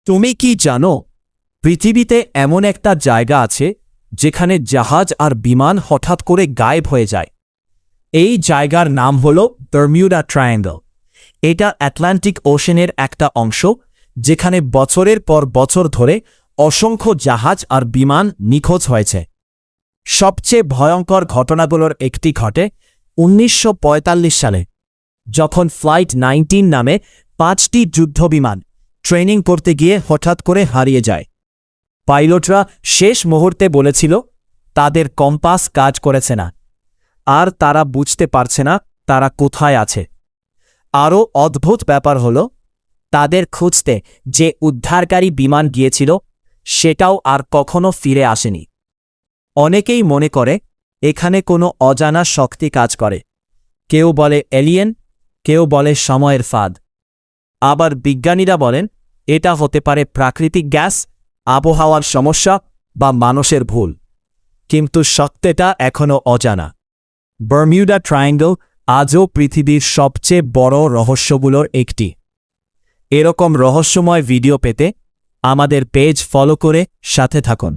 তুমি কি জানো পৃথিবীতে এমন একটা জায়গা আছে যেখানে জাহাজ আর বিমান হঠাৎ করে গায়েব হয়ে যায়? এই জায়গার নাম হল বারমিউডা ট্রায়াঙ্গল। এটা আটলান্টিক ওশেনের একটা অংশ যেখানে বছরের পর বছর ধরে অসংখ্য জাহাজ আর বিমান নিখোঁজ হয়েছে। সবচেয়ে ভয়ঙ্কর ঘটনাগুলোর একটি ঘটে ১৯৪৫ সালে, যখন ফ্লাইট ১৯ নামে ৫টি যুদ্ধবিমান ট্রেনিং করতে গিয়ে হঠাৎ করে হারিয়ে যায়। পাইলটরা শেষ মুহূর্তে বলেছিল তাদের কম্পাস কাজ করেছে না, আর তারা বুঝতে পারছে না তারা কোথায় আছে। আরও অদ্ভুত ব্যাপার হল, তাদের খুঁজতে যে উদ্ধারকারী বিমান গিয়েছিল সেটাও আর কখনো ফিরে আসেনি। অনেকেই মনে করে এখানে কোনো অজানা শক্তি কাজ করে। কেউ বলে এলিয়েন, কেউ বলে সময়ের ফাঁদ। আবার বিজ্ঞানীরা বলেন এটা হতে পারে প্রাকৃতিক গ্যাস, আবহাওয়ার সমস্যা বা মানুষের ভুল। কিন্তু সত্যটা এখনও অজানা। বারমিউডা ট্রায়াঙ্গল আজও পৃথিবীর সবচেয়ে বড় রহস্যগুলোর একটি। এরকম রহস্যময় ভিডিও পেতে আমাদের পেজ ফলো করে সাথে থাকুন।